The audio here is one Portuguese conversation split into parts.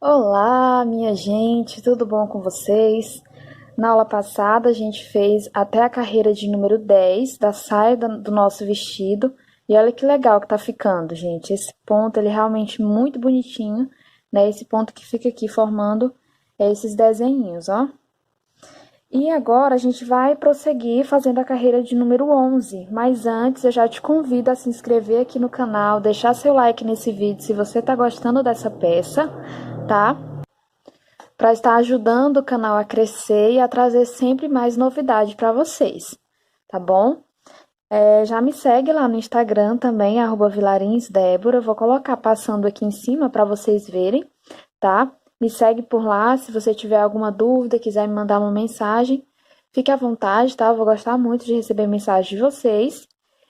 Olá, minha gente, tudo bom com vocês? Na aula passada a gente fez até a carreira de número 10 da saia do nosso vestido. E olha que legal que tá ficando, gente. Esse ponto, ele é realmente muito bonitinho, né? Esse ponto que fica aqui formando esses desenhinhos, ó. E agora a gente vai prosseguir fazendo a carreira de número 11. Mas antes eu já te convido a se inscrever aqui no canal, deixar seu like nesse vídeo se você tá gostando dessa peça, tá? Para estar ajudando o canal a crescer e a trazer sempre mais novidade para vocês, tá bom? Já me segue lá no Instagram também, @vilarinsdébora, vou colocar passando aqui em cima para vocês verem, tá? Me segue por lá, se você tiver alguma dúvida, quiser me mandar uma mensagem, fique à vontade, tá? Eu vou gostar muito de receber mensagem de vocês.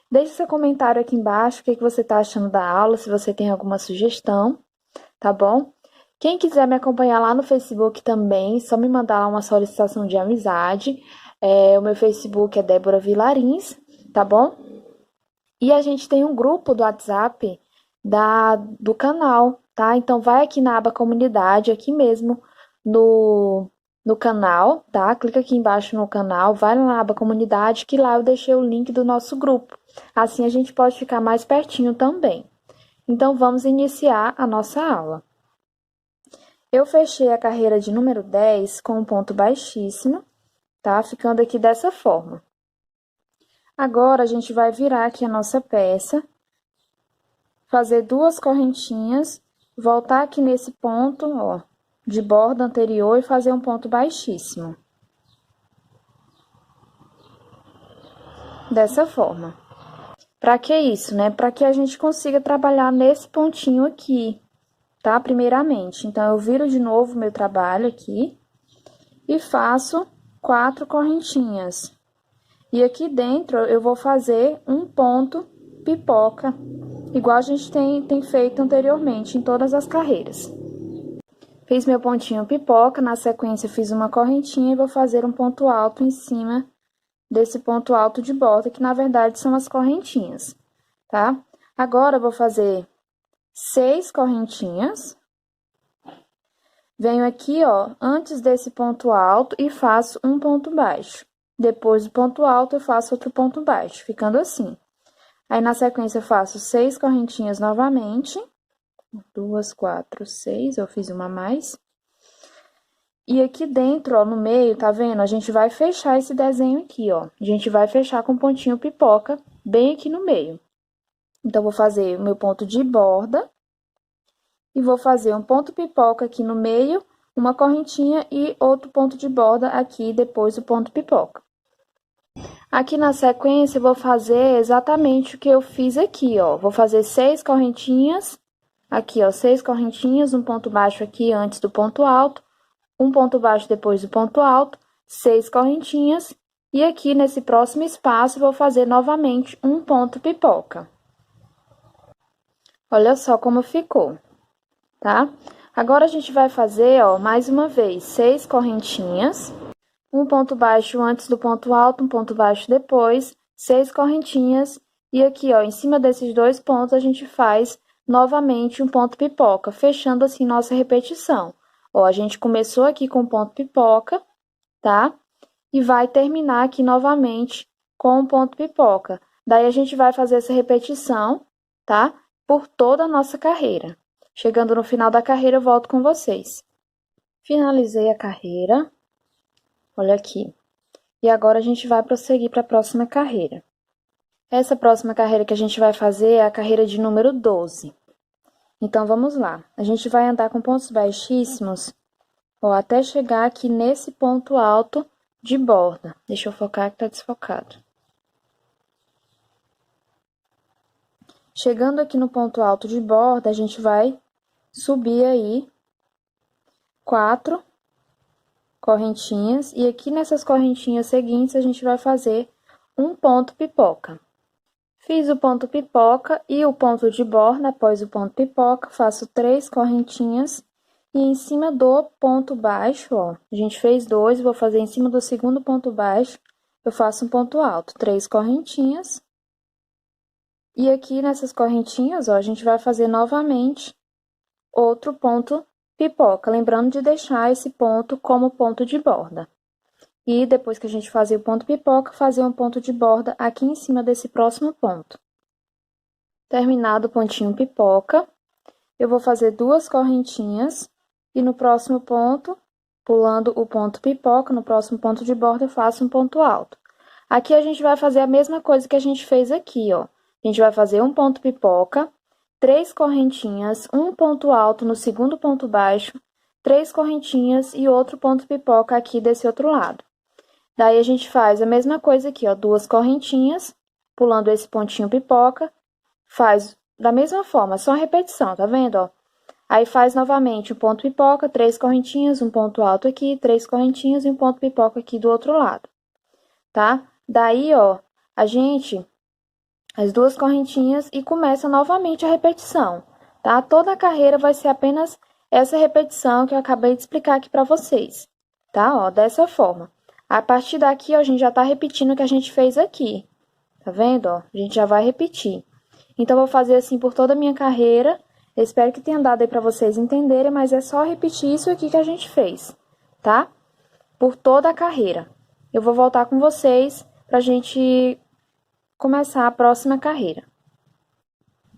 Deixe seu comentário aqui embaixo, o que você está achando da aula, se você tem alguma sugestão, tá bom? Quem quiser me acompanhar lá no Facebook também, só me mandar lá uma solicitação de amizade. O meu Facebook é Débora Vilarins, tá bom? E a gente tem um grupo do WhatsApp do canal, tá? Então vai aqui na aba comunidade, aqui mesmo no canal, tá? Clica aqui embaixo no canal, vai na aba comunidade, que lá eu deixei o link do nosso grupo. Assim a gente pode ficar mais pertinho também. Então vamos iniciar a nossa aula. Eu fechei a carreira de número 10 com um ponto baixíssimo, tá? Ficando aqui dessa forma. Agora, a gente vai virar aqui a nossa peça, fazer duas correntinhas, voltar aqui nesse ponto, ó, de borda anterior e fazer um ponto baixíssimo. Dessa forma. Para que isso, né? Para que a gente consiga trabalhar nesse pontinho aqui, tá? Primeiramente. Então, eu viro de novo o meu trabalho aqui e faço 4 correntinhas. E aqui dentro eu vou fazer um ponto pipoca, igual a gente tem feito anteriormente em todas as carreiras. Fiz meu pontinho pipoca, na sequência fiz uma correntinha e vou fazer um ponto alto em cima desse ponto alto de borda, que na verdade são as correntinhas, tá? Agora eu vou fazer 6 correntinhas. Venho aqui, ó, antes desse ponto alto e faço um ponto baixo. Depois do ponto alto, eu faço outro ponto baixo, ficando assim. Aí, na sequência, eu faço 6 correntinhas novamente. 2, 4, 6, eu fiz uma a mais. E aqui dentro, ó, no meio, tá vendo? A gente vai fechar esse desenho aqui, ó. A gente vai fechar com pontinho pipoca, bem aqui no meio. Então, vou fazer o meu ponto de borda. E vou fazer um ponto pipoca aqui no meio, uma correntinha e outro ponto de borda aqui depois do ponto pipoca. Aqui na sequência, eu vou fazer exatamente o que eu fiz aqui, ó. Vou fazer 6 correntinhas, aqui, ó, 6 correntinhas, um ponto baixo aqui antes do ponto alto, um ponto baixo depois do ponto alto, 6 correntinhas, e aqui nesse próximo espaço, vou fazer novamente um ponto pipoca. Olha só como ficou, tá? Agora, a gente vai fazer, ó, mais uma vez, 6 correntinhas, um ponto baixo antes do ponto alto, um ponto baixo depois, 6 correntinhas, e aqui, ó, em cima desses dois pontos, a gente faz novamente um ponto pipoca, fechando assim nossa repetição. Ó, a gente começou aqui com ponto pipoca, tá? E vai terminar aqui novamente com um ponto pipoca. Daí, a gente vai fazer essa repetição, tá? Por toda a nossa carreira. Chegando no final da carreira, eu volto com vocês. Finalizei a carreira. Olha aqui. E agora, a gente vai prosseguir para a próxima carreira. Essa próxima carreira que a gente vai fazer é a carreira de número 12. Então, vamos lá. A gente vai andar com pontos baixíssimos, ó, até chegar aqui nesse ponto alto de borda. Deixa eu focar que tá desfocado. Chegando aqui no ponto alto de borda, a gente vai subir aí 4 correntinhas, e aqui nessas correntinhas seguintes, a gente vai fazer um ponto pipoca. Fiz o ponto pipoca e o ponto de borda. Após o ponto pipoca, faço 3 correntinhas, e em cima do ponto baixo, ó, a gente fez 2, vou fazer em cima do segundo ponto baixo, eu faço um ponto alto, 3 correntinhas. E aqui nessas correntinhas, ó, a gente vai fazer novamente outro ponto pipoca, lembrando de deixar esse ponto como ponto de borda. E depois que a gente fazer o ponto pipoca, fazer um ponto de borda aqui em cima desse próximo ponto. Terminado o pontinho pipoca, eu vou fazer 2 correntinhas e no próximo ponto, pulando o ponto pipoca, no próximo ponto de borda eu faço um ponto alto. Aqui a gente vai fazer a mesma coisa que a gente fez aqui, ó. A gente vai fazer um ponto pipoca, 3 correntinhas, um ponto alto no segundo ponto baixo, 3 correntinhas e outro ponto pipoca aqui desse outro lado. Daí, a gente faz a mesma coisa aqui, ó, 2 correntinhas, pulando esse pontinho pipoca, faz da mesma forma, só repetição, tá vendo, ó? Aí, faz novamente o ponto pipoca, 3 correntinhas, um ponto alto aqui, 3 correntinhas e um ponto pipoca aqui do outro lado, tá? Daí, ó, as 2 correntinhas e começa novamente a repetição, tá? Toda a carreira vai ser apenas essa repetição que eu acabei de explicar aqui pra vocês, tá? Ó, dessa forma. A partir daqui, ó, a gente já tá repetindo o que a gente fez aqui, tá vendo, ó? A gente já vai repetir. Então, eu vou fazer assim por toda a minha carreira. Eu espero que tenha dado aí pra vocês entenderem, mas é só repetir isso aqui que a gente fez, tá? Por toda a carreira. Eu vou voltar com vocês pra gente começar a próxima carreira.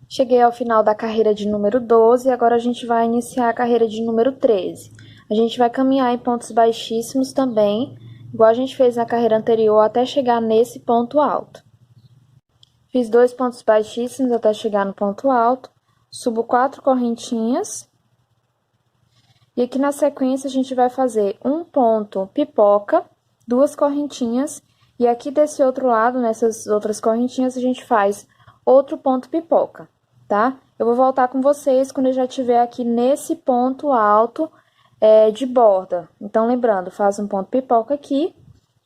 Cheguei ao final da carreira de número 12 e agora a gente vai iniciar a carreira de número 13. A gente vai caminhar em pontos baixíssimos também, igual a gente fez na carreira anterior, até chegar nesse ponto alto. Fiz 2 pontos baixíssimos até chegar no ponto alto, subo 4 correntinhas. E aqui na sequência a gente vai fazer um ponto pipoca, 2 correntinhas, e aqui desse outro lado, nessas outras correntinhas, a gente faz outro ponto pipoca, tá? Eu vou voltar com vocês quando eu já estiver aqui nesse ponto alto de borda. Então, lembrando, faz um ponto pipoca aqui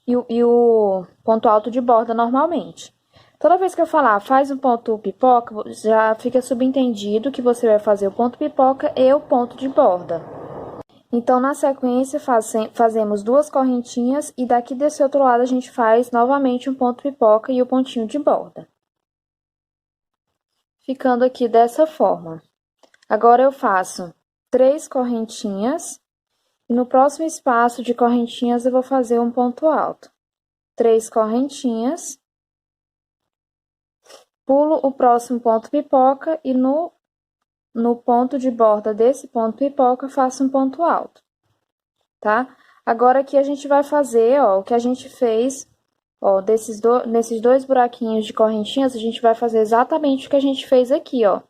e o ponto alto de borda normalmente. Toda vez que eu falar faz um ponto pipoca, já fica subentendido que você vai fazer o ponto pipoca e o ponto de borda. Então, na sequência, fazemos 2 correntinhas e daqui desse outro lado a gente faz novamente um ponto pipoca e o pontinho de borda. Ficando aqui dessa forma. Agora, eu faço 3 correntinhas e no próximo espaço de correntinhas eu vou fazer um ponto alto. 3 correntinhas, pulo o próximo ponto pipoca e no ponto de borda desse ponto pipoca, faço um ponto alto, tá? Agora, aqui a gente vai fazer, ó, o que a gente fez, ó, nesses 2 buraquinhos de correntinhas, a gente vai fazer exatamente o que a gente fez aqui, ó.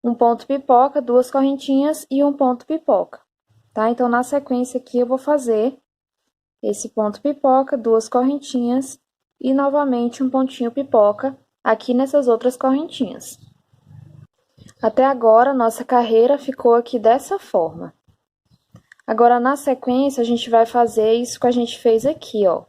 Um ponto pipoca, 2 correntinhas e um ponto pipoca, tá? Então, na sequência aqui, eu vou fazer esse ponto pipoca, 2 correntinhas e novamente um pontinho pipoca aqui nessas outras correntinhas. Até agora, nossa carreira ficou aqui dessa forma. Agora, na sequência, a gente vai fazer isso que a gente fez aqui, ó.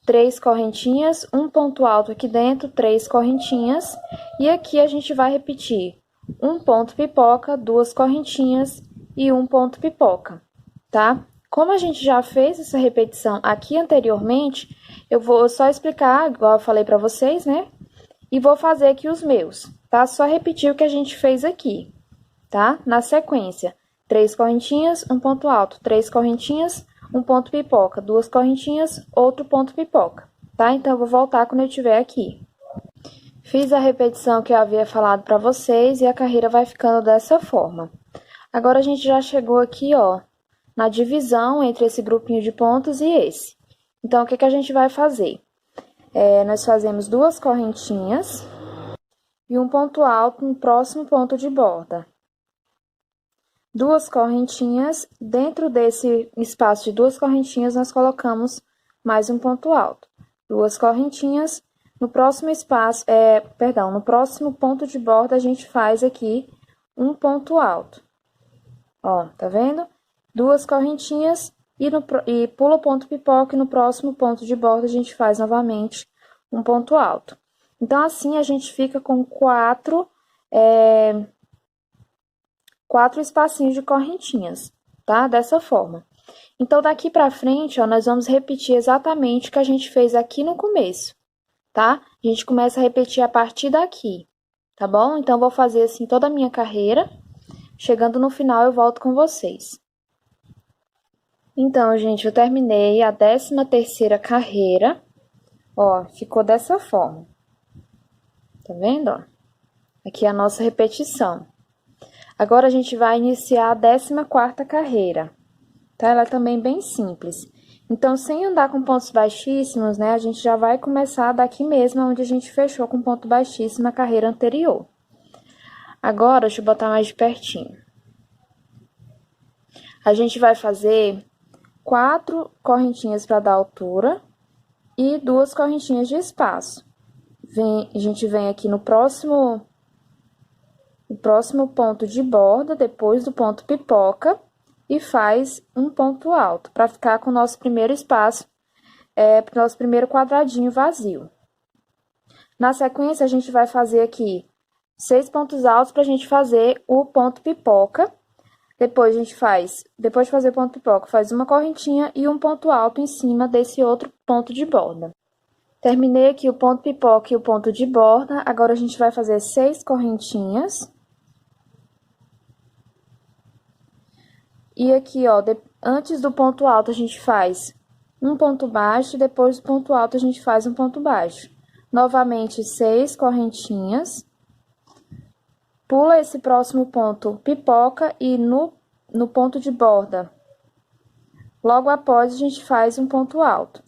3 correntinhas, um ponto alto aqui dentro, 3 correntinhas. E aqui a gente vai repetir um ponto pipoca, 2 correntinhas e um ponto pipoca, tá? Como a gente já fez essa repetição aqui anteriormente, eu vou só explicar, igual eu falei pra vocês, né? E vou fazer aqui os meus, tá? Só repetir o que a gente fez aqui, tá? Na sequência, 3 correntinhas, um ponto alto, 3 correntinhas, um ponto pipoca, 2 correntinhas, outro ponto pipoca, tá? Então, eu vou voltar quando eu estiver aqui. Fiz a repetição que eu havia falado pra vocês e a carreira vai ficando dessa forma. Agora, a gente já chegou aqui, ó, na divisão entre esse grupinho de pontos e esse. Então, o que que a gente vai fazer? Nós fazemos 2 correntinhas e um ponto alto no próximo ponto de borda. 2 correntinhas, dentro desse espaço de 2 correntinhas, nós colocamos mais um ponto alto. 2 correntinhas, no próximo espaço, no próximo ponto de borda, a gente faz aqui um ponto alto. Ó, tá vendo? 2 correntinhas e pula o ponto pipoca e no próximo ponto de borda a gente faz novamente um ponto alto. Então, assim, a gente fica com 4 espacinhos de correntinhas, tá? Dessa forma. Então, daqui pra frente, ó, nós vamos repetir exatamente o que a gente fez aqui no começo, tá? A gente começa a repetir a partir daqui, tá bom? Então, vou fazer assim toda a minha carreira. Chegando no final, eu volto com vocês. Então, gente, eu terminei a 13ª carreira. Ó, ficou dessa forma. Tá vendo, ó? Aqui é a nossa repetição. Agora, a gente vai iniciar a 14ª carreira, tá? Ela é também bem simples. Então, sem andar com pontos baixíssimos, né? A gente já vai começar daqui mesmo, onde a gente fechou com ponto baixíssimo na carreira anterior. Agora, deixa eu botar mais de pertinho. A gente vai fazer 4 correntinhas para dar altura e 2 correntinhas de espaço. A gente vem aqui no próximo ponto de borda, depois do ponto pipoca, e faz um ponto alto, para ficar com o nosso primeiro espaço, para o nosso primeiro quadradinho vazio. Na sequência, a gente vai fazer aqui 6 pontos altos para a gente fazer o ponto pipoca. Depois, depois de fazer o ponto pipoca, faz uma correntinha e um ponto alto em cima desse outro ponto de borda. Terminei aqui o ponto pipoca e o ponto de borda, agora a gente vai fazer 6 correntinhas. E aqui, ó, antes do ponto alto, a gente faz um ponto baixo, e depois do ponto alto, a gente faz um ponto baixo. Novamente, 6 correntinhas. Pula esse próximo ponto pipoca e no ponto de borda, logo após, a gente faz um ponto alto,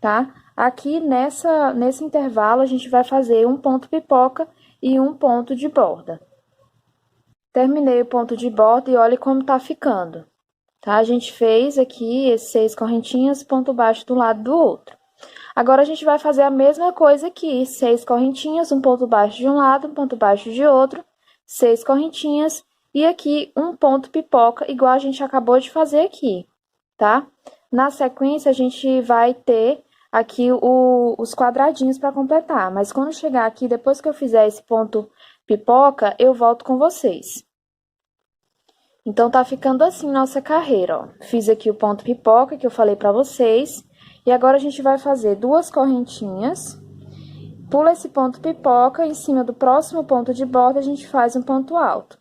tá? Aqui, nesse intervalo, a gente vai fazer um ponto pipoca e um ponto de borda. Terminei o ponto de borda e olha como tá ficando, tá? A gente fez aqui esses 6 correntinhas, ponto baixo do lado do outro. Agora, a gente vai fazer a mesma coisa aqui, 6 correntinhas, um ponto baixo de um lado, um ponto baixo de outro, 6 correntinhas e aqui um ponto pipoca, igual a gente acabou de fazer aqui, tá? Na sequência, a gente vai ter aqui os quadradinhos para completar, mas quando chegar aqui, depois que eu fizer esse ponto pipoca, eu volto com vocês. Então, tá ficando assim nossa carreira, ó. Fiz aqui o ponto pipoca que eu falei para vocês, e agora a gente vai fazer 2 correntinhas. Pula esse ponto pipoca, em cima do próximo ponto de borda, a gente faz um ponto alto.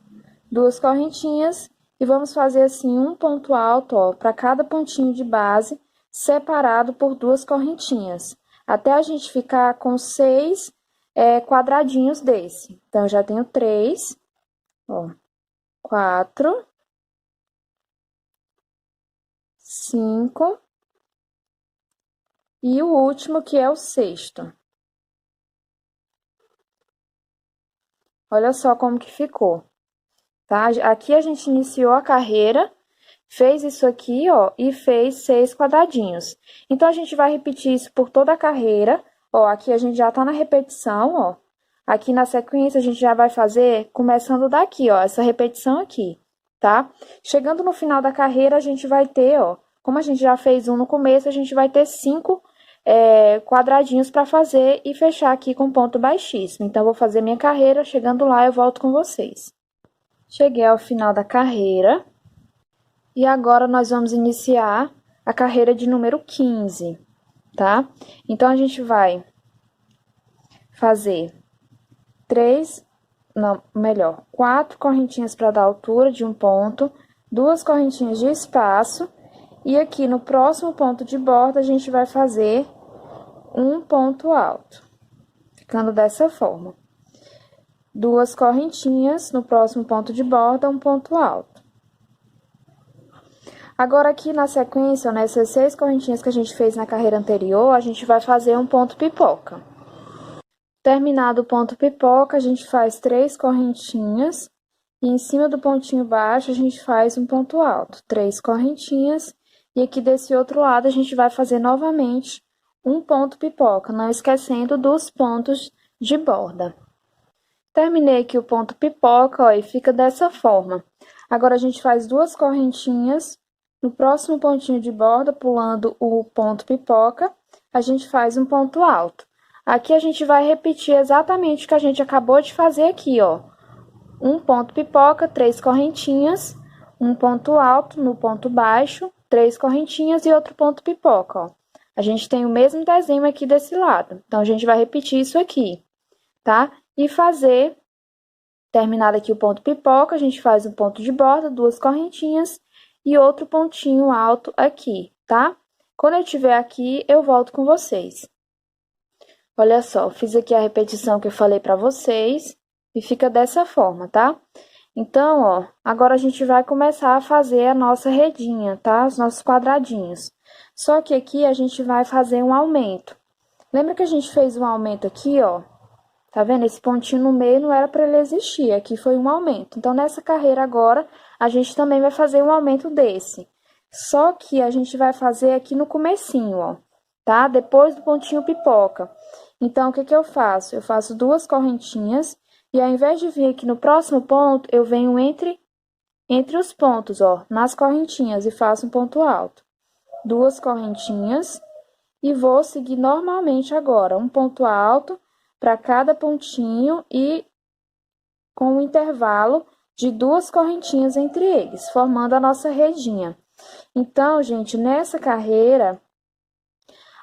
2 correntinhas, e vamos fazer assim um ponto alto, ó, para cada pontinho de base, separado por 2 correntinhas. Até a gente ficar com 6 quadradinhos desse. Então, eu já tenho 3, ó, 4, 5, e o último, que é o 6º. Olha só como que ficou, tá? Aqui a gente iniciou a carreira, fez isso aqui, ó, e fez 6 quadradinhos. Então, a gente vai repetir isso por toda a carreira, ó, aqui a gente já tá na repetição, ó. Aqui na sequência, a gente já vai fazer começando daqui, ó, essa repetição aqui, tá? Chegando no final da carreira, a gente vai ter, ó, como a gente já fez um no começo, a gente vai ter 5 quadradinhos para fazer e fechar aqui com ponto baixíssimo. Então, vou fazer minha carreira, chegando lá eu volto com vocês. Cheguei ao final da carreira, e agora nós vamos iniciar a carreira de número 15, tá? Então, a gente vai fazer 4 correntinhas para dar altura de um ponto, 2 correntinhas de espaço, e aqui no próximo ponto de borda, a gente vai fazer um ponto alto, ficando dessa forma. 2 correntinhas no próximo ponto de borda, um ponto alto. Agora, aqui na sequência, nessas 6 correntinhas que a gente fez na carreira anterior, a gente vai fazer um ponto pipoca. Terminado o ponto pipoca, a gente faz 3 correntinhas, e em cima do pontinho baixo, a gente faz um ponto alto. 3 correntinhas, e aqui desse outro lado, a gente vai fazer novamente um ponto pipoca, não esquecendo dos pontos de borda. Terminei aqui o ponto pipoca, ó, e fica dessa forma. Agora, a gente faz 2 correntinhas no próximo pontinho de borda, pulando o ponto pipoca, a gente faz um ponto alto. Aqui, a gente vai repetir exatamente o que a gente acabou de fazer aqui, ó. Um ponto pipoca, 3 correntinhas, um ponto alto no ponto baixo, 3 correntinhas e outro ponto pipoca, ó. A gente tem o mesmo desenho aqui desse lado. Então, a gente vai repetir isso aqui, tá? E Terminado aqui o ponto pipoca, a gente faz um ponto de borda, duas correntinhas e outro pontinho alto aqui, tá? Quando eu estiver aqui, eu volto com vocês. Olha só, eu fiz aqui a repetição que eu falei pra vocês e fica dessa forma, tá? Então, ó, agora a gente vai começar a fazer a nossa redinha, tá? Os nossos quadradinhos. Só que aqui a gente vai fazer um aumento. Lembra que a gente fez um aumento aqui, ó? Tá vendo? Esse pontinho no meio não era para ele existir, aqui foi um aumento. Então, nessa carreira agora, a gente também vai fazer um aumento desse. Só que a gente vai fazer aqui no comecinho, ó, tá? Depois do pontinho pipoca. Então, o que que eu faço? Eu faço duas correntinhas e ao invés de vir aqui no próximo ponto, eu venho entre os pontos, ó, nas correntinhas e faço um ponto alto. Duas correntinhas e vou seguir normalmente agora, um ponto alto para cada pontinho e com um intervalo de duas correntinhas entre eles, formando a nossa redinha. Então, gente, nessa carreira,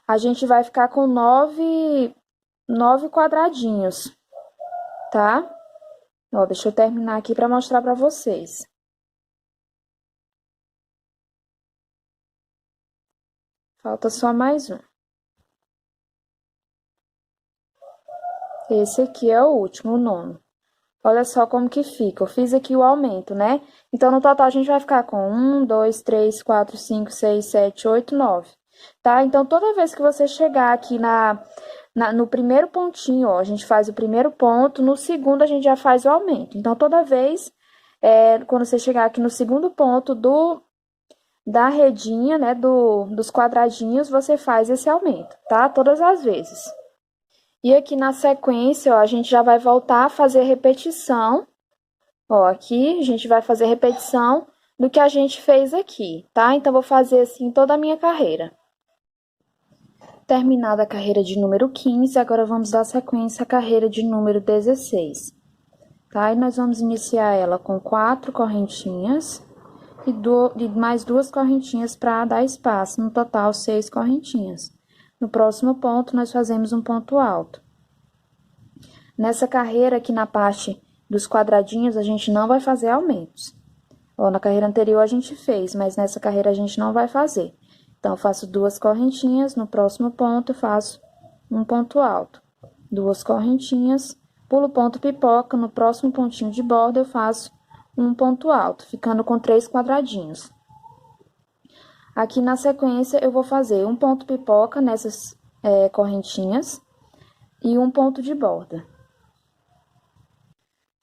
a gente vai ficar com nove quadradinhos, tá? Ó, deixa eu terminar aqui para mostrar para vocês. Falta só mais um. Esse aqui é o último, o nono. Olha só como que fica. Eu fiz aqui o aumento, né? Então, no total, a gente vai ficar com 1, 2, 3, 4, 5, 6, 7, 8, 9. Tá? Então, toda vez que você chegar aqui no primeiro pontinho, ó, a gente faz o primeiro ponto, no segundo a gente já faz o aumento. Então, toda vez, quando você chegar aqui no segundo ponto da redinha, né, dos quadradinhos, você faz esse aumento, tá? Todas as vezes. E aqui na sequência, ó, a gente já vai voltar a fazer repetição. Ó, aqui a gente vai fazer repetição do que a gente fez aqui, tá? Então, vou fazer assim toda a minha carreira. Terminada a carreira de número 15, agora vamos dar sequência à carreira de número 16. Tá? E nós vamos iniciar ela com 4 correntinhas e mais 2 correntinhas para dar espaço, no total 6 correntinhas. No próximo ponto, nós fazemos um ponto alto. Nessa carreira aqui na parte dos quadradinhos, a gente não vai fazer aumentos. Ó, na carreira anterior a gente fez, mas nessa carreira a gente não vai fazer. Então, eu faço 2 correntinhas, no próximo ponto eu faço um ponto alto. 2 correntinhas, pulo o ponto pipoca, no próximo pontinho de borda eu faço um ponto alto, ficando com 3 quadradinhos. Aqui na sequência, eu vou fazer um ponto pipoca nessas correntinhas e um ponto de borda.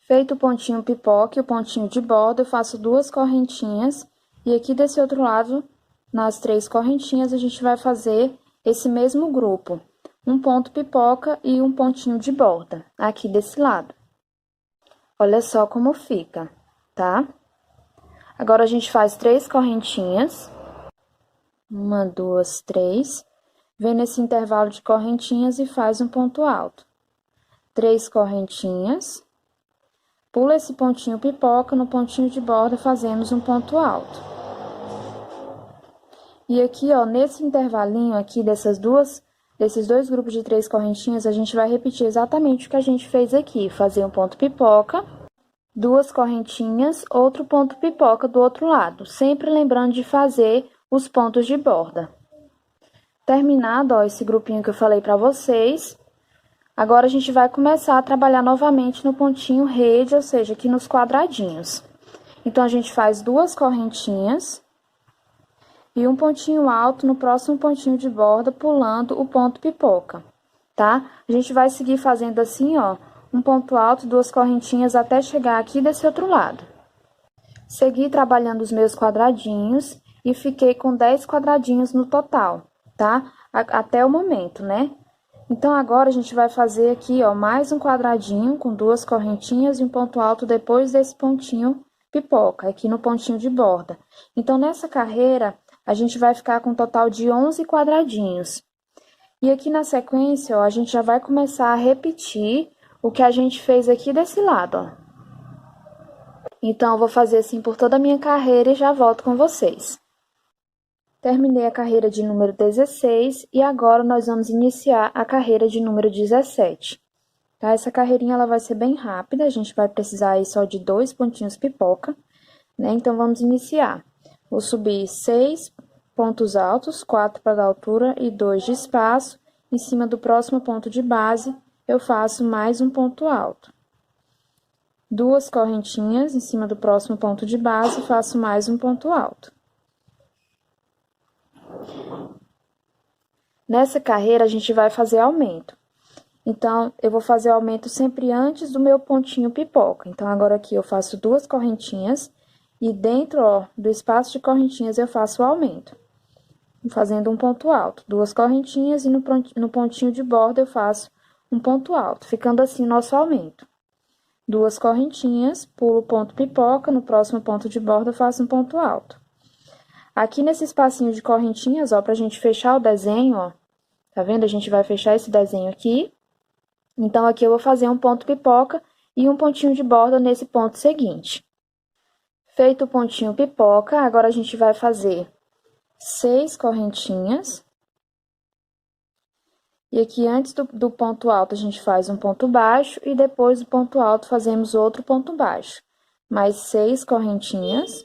Feito o pontinho pipoca e o pontinho de borda, eu faço 2 correntinhas e aqui desse outro lado, nas 3 correntinhas, a gente vai fazer esse mesmo grupo. Um ponto pipoca e um pontinho de borda, aqui desse lado. Olha só como fica, tá? Agora, a gente faz 3 correntinhas. 1, 2, 3. Vem nesse intervalo de correntinhas e faz um ponto alto. 3 correntinhas. Pula esse pontinho pipoca, no pontinho de borda fazemos um ponto alto. E aqui, ó, nesse intervalinho aqui desses dois grupos de 3 correntinhas, a gente vai repetir exatamente o que a gente fez aqui. Fazer um ponto pipoca, 2 correntinhas, outro ponto pipoca do outro lado. Sempre lembrando de fazer os pontos de borda. Terminado, ó, esse grupinho que eu falei pra vocês, agora a gente vai começar a trabalhar novamente no pontinho rede, ou seja, aqui nos quadradinhos. Então, a gente faz 2 correntinhas e um pontinho alto no próximo pontinho de borda, pulando o ponto pipoca, tá? A gente vai seguir fazendo assim, ó, um ponto alto, 2 correntinhas, até chegar aqui desse outro lado. Segui trabalhando os meus quadradinhos e fiquei com 10 quadradinhos no total, tá? Até o momento, né? Então, agora a gente vai fazer aqui, ó, mais um quadradinho com 2 correntinhas e um ponto alto depois desse pontinho pipoca, aqui no pontinho de borda. Então, nessa carreira, a gente vai ficar com um total de 11 quadradinhos. E aqui na sequência, ó, a gente já vai começar a repetir o que a gente fez aqui desse lado, ó. Então, eu vou fazer assim por toda a minha carreira e já volto com vocês. Terminei a carreira de número 16 e agora nós vamos iniciar a carreira de número 17. Tá? Essa carreirinha, ela vai ser bem rápida, a gente vai precisar aí só de 2 pontinhos pipoca, né? Então, vamos iniciar. Vou subir 6 pontos altos, 4 para dar altura e 2 de espaço. Em cima do próximo ponto de base, eu faço mais um ponto alto. 2 correntinhas em cima do próximo ponto de base, faço mais um ponto alto. Nessa carreira, a gente vai fazer aumento. Então, eu vou fazer aumento sempre antes do meu pontinho pipoca. Então, agora aqui eu faço 2 correntinhas e dentro, ó, do espaço de correntinhas eu faço o aumento. Fazendo um ponto alto. 2 correntinhas e no pontinho de borda eu faço um ponto alto, ficando assim o nosso aumento. 2 correntinhas, pulo o ponto pipoca, no próximo ponto de borda eu faço um ponto alto. Aqui nesse espacinho de correntinhas, ó, pra gente fechar o desenho, ó, tá vendo? A gente vai fechar esse desenho aqui. Então, aqui eu vou fazer um ponto pipoca e um pontinho de borda nesse ponto seguinte. Feito o pontinho pipoca, agora a gente vai fazer 6 correntinhas. E aqui, antes do ponto alto, a gente faz um ponto baixo e depois do ponto alto fazemos outro ponto baixo. Mais 6 correntinhas.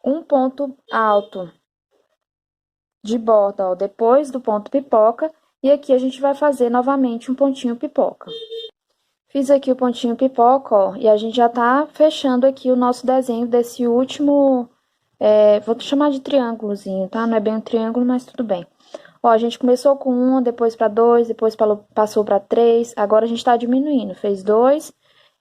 Um ponto alto de borda, ó, depois do ponto pipoca. E aqui a gente vai fazer novamente um pontinho pipoca. Fiz aqui o pontinho pipoca, ó, e a gente já tá fechando aqui o nosso desenho desse último, vou chamar de triângulozinho, tá? Não é bem um triângulo, mas tudo bem. Ó, a gente começou com 1, depois para 2, depois passou para 3, agora a gente tá diminuindo, fez 2,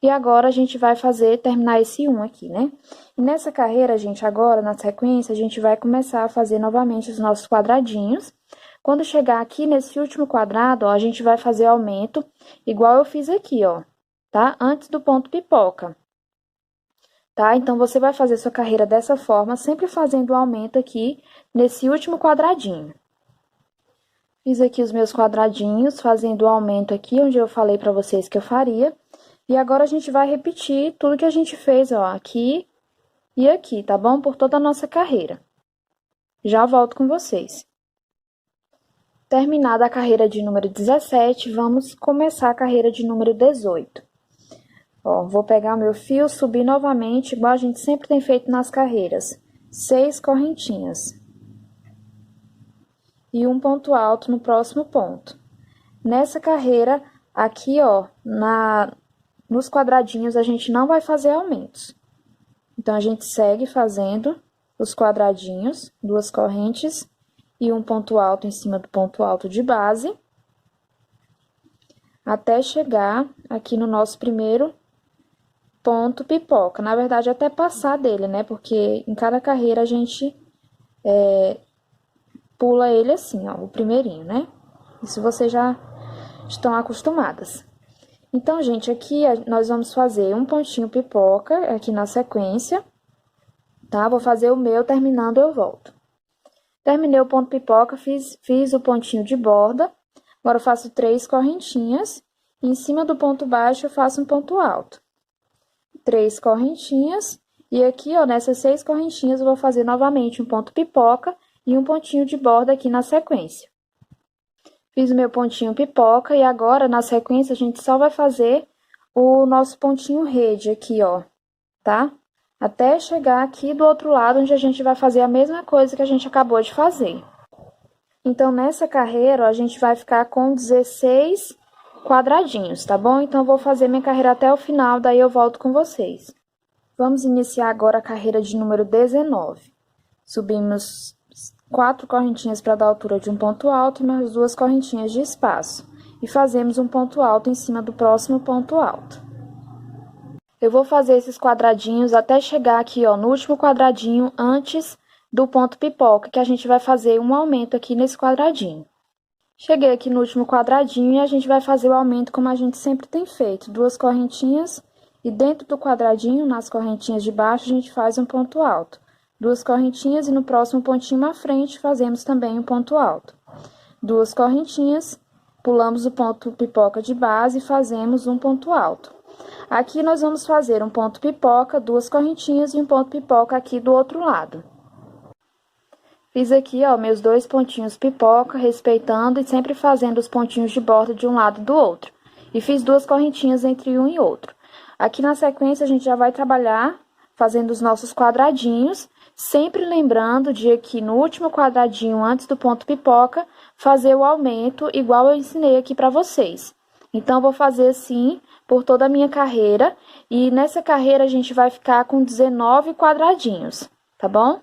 e agora a gente vai terminar esse 1 aqui, né? E nessa carreira, gente, agora, na sequência, a gente vai começar a fazer novamente os nossos quadradinhos. Quando chegar aqui nesse último quadrado, ó, a gente vai fazer aumento, igual eu fiz aqui, ó, tá? Antes do ponto pipoca. Tá? Então, você vai fazer sua carreira dessa forma, sempre fazendo o aumento aqui nesse último quadradinho. Fiz aqui os meus quadradinhos, fazendo o aumento aqui, onde eu falei pra vocês que eu faria. E agora, a gente vai repetir tudo que a gente fez, ó, aqui e aqui, tá bom? Por toda a nossa carreira. Já volto com vocês. Terminada a carreira de número 17, vamos começar a carreira de número 18. Ó, vou pegar o meu fio, subir novamente, igual a gente sempre tem feito nas carreiras. 6 correntinhas. E um ponto alto no próximo ponto. Nessa carreira, aqui, ó, nos quadradinhos, a gente não vai fazer aumentos. Então, a gente segue fazendo os quadradinhos, 2 correntes e um ponto alto em cima do ponto alto de base, até chegar aqui no nosso primeiro ponto pipoca. Na verdade, até passar dele, né? Porque em cada carreira a gente pula ele assim, ó, o primeirinho, né? Isso vocês já estão acostumadas. Então, gente, aqui nós vamos fazer um pontinho pipoca aqui na sequência, tá? Vou fazer o meu, terminando eu volto. Terminei o ponto pipoca, fiz o pontinho de borda. Agora, eu faço 3 correntinhas. E em cima do ponto baixo, eu faço um ponto alto. 3 correntinhas. E aqui, ó, nessas 6 correntinhas, eu vou fazer novamente um ponto pipoca e um pontinho de borda aqui na sequência. Fiz o meu pontinho pipoca e agora, na sequência, a gente só vai fazer o nosso pontinho rede aqui, ó, tá? Até chegar aqui do outro lado, onde a gente vai fazer a mesma coisa que a gente acabou de fazer. Então, nessa carreira, ó, a gente vai ficar com 16 quadradinhos, tá bom? Então, eu vou fazer minha carreira até o final, daí eu volto com vocês. Vamos iniciar agora a carreira de número 19. Subimos 4 correntinhas para dar altura de um ponto alto e mais 2 correntinhas de espaço. E fazemos um ponto alto em cima do próximo ponto alto. Eu vou fazer esses quadradinhos até chegar aqui, ó, no último quadradinho antes do ponto pipoca, que a gente vai fazer um aumento aqui nesse quadradinho. Cheguei aqui no último quadradinho e a gente vai fazer o aumento como a gente sempre tem feito. 2 correntinhas e dentro do quadradinho, nas correntinhas de baixo, a gente faz um ponto alto. 2 correntinhas e no próximo pontinho à frente fazemos também um ponto alto. 2 correntinhas, pulamos o ponto pipoca de base e fazemos um ponto alto. Aqui nós vamos fazer um ponto pipoca, 2 correntinhas e um ponto pipoca aqui do outro lado. Fiz aqui, ó, meus 2 pontinhos pipoca, respeitando e sempre fazendo os pontinhos de borda de um lado e do outro. e fiz 2 correntinhas entre um e outro. Aqui na sequência, a gente já vai trabalhar fazendo os nossos quadradinhos, sempre lembrando de aqui no último quadradinho antes do ponto pipoca, fazer o aumento igual eu ensinei aqui para vocês. Então, eu vou fazer assim por toda a minha carreira, e nessa carreira a gente vai ficar com 19 quadradinhos, tá bom?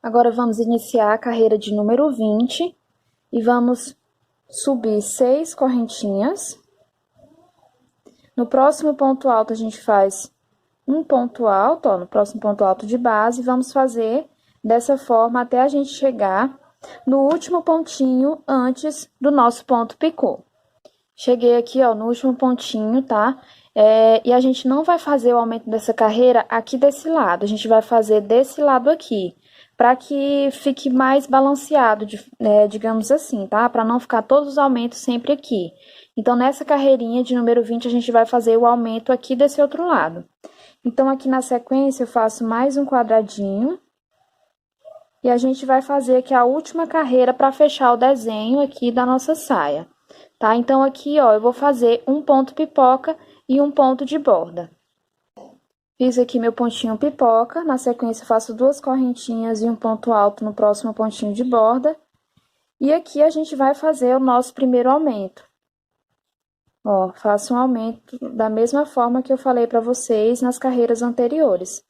Agora, vamos iniciar a carreira de número 20 e vamos subir 6 correntinhas. No próximo ponto alto, a gente faz um ponto alto, ó, no próximo ponto alto de base, vamos fazer dessa forma até a gente chegar no último pontinho antes do nosso ponto picô. Cheguei aqui, ó, no último pontinho, tá? E a gente não vai fazer o aumento dessa carreira aqui desse lado, a gente vai fazer desse lado aqui, para que fique mais balanceado, digamos assim, tá? Para não ficar todos os aumentos sempre aqui. Então, nessa carreirinha de número 20, a gente vai fazer o aumento aqui desse outro lado. Então, aqui na sequência, eu faço mais um quadradinho. E a gente vai fazer aqui a última carreira para fechar o desenho aqui da nossa saia, tá? Então, aqui, ó, eu vou fazer um ponto pipoca e um ponto de borda. Fiz aqui meu pontinho pipoca, na sequência faço 2 correntinhas e um ponto alto no próximo pontinho de borda. E aqui a gente vai fazer o nosso primeiro aumento. Ó, faço um aumento da mesma forma que eu falei para vocês nas carreiras anteriores,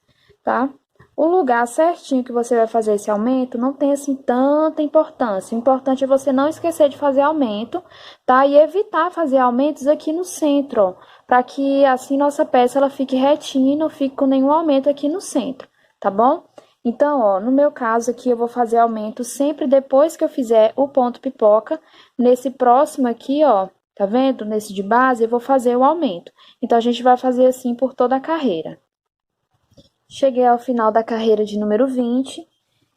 tá? O lugar certinho que você vai fazer esse aumento não tem, assim, tanta importância. O importante é você não esquecer de fazer aumento, tá? E evitar fazer aumentos aqui no centro, ó, para que, assim, nossa peça, ela fique retinha e não fique com nenhum aumento aqui no centro, tá bom? Então, ó, no meu caso aqui, eu vou fazer aumento sempre depois que eu fizer o ponto pipoca. Nesse próximo aqui, ó, tá vendo? Nesse de base, eu vou fazer o aumento. Então, a gente vai fazer assim por toda a carreira. Cheguei ao final da carreira de número 20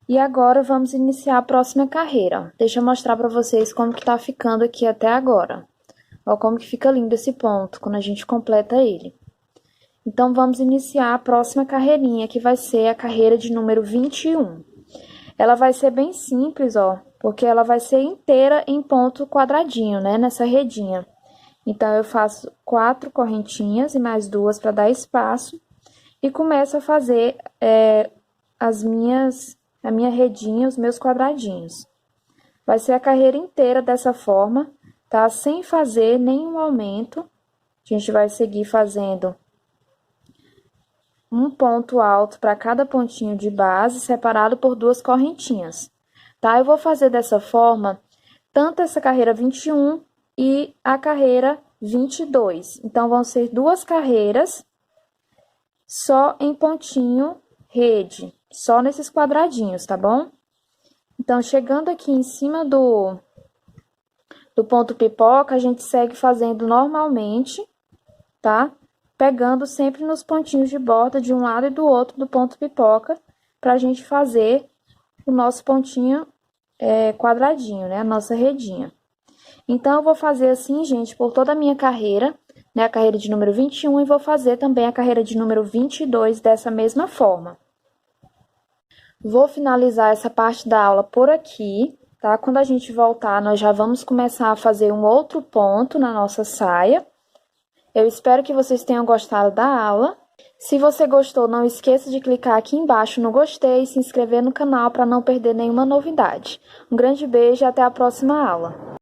e agora vamos iniciar a próxima carreira. Ó. Deixa eu mostrar para vocês como que tá ficando aqui até agora. Ó, como que fica lindo esse ponto quando a gente completa ele. Então, vamos iniciar a próxima carreirinha, que vai ser a carreira de número 21. Ela vai ser bem simples, ó, porque ela vai ser inteira em ponto quadradinho, né, nessa redinha. Então, eu faço 4 correntinhas e mais 2 para dar espaço. E começo a fazer a minha redinha, os meus quadradinhos. Vai ser a carreira inteira dessa forma, tá? Sem fazer nenhum aumento. A gente vai seguir fazendo um ponto alto para cada pontinho de base, separado por 2 correntinhas, tá? Eu vou fazer dessa forma, tanto essa carreira 21 e a carreira 22. Então, vão ser 2 carreiras só em pontinho rede, só nesses quadradinhos, tá bom? Então, chegando aqui em cima do ponto pipoca, a gente segue fazendo normalmente, tá? Pegando sempre nos pontinhos de borda de um lado e do outro do ponto pipoca, pra gente fazer o nosso pontinho quadradinho, né? A nossa redinha. Então, eu vou fazer assim, gente, por toda a minha carreira, né, a carreira de número 21, e vou fazer também a carreira de número 22 dessa mesma forma. Vou finalizar essa parte da aula por aqui, tá? Quando a gente voltar, nós já vamos começar a fazer um outro ponto na nossa saia. Eu espero que vocês tenham gostado da aula. Se você gostou, não esqueça de clicar aqui embaixo no gostei e se inscrever no canal para não perder nenhuma novidade. Um grande beijo e até a próxima aula.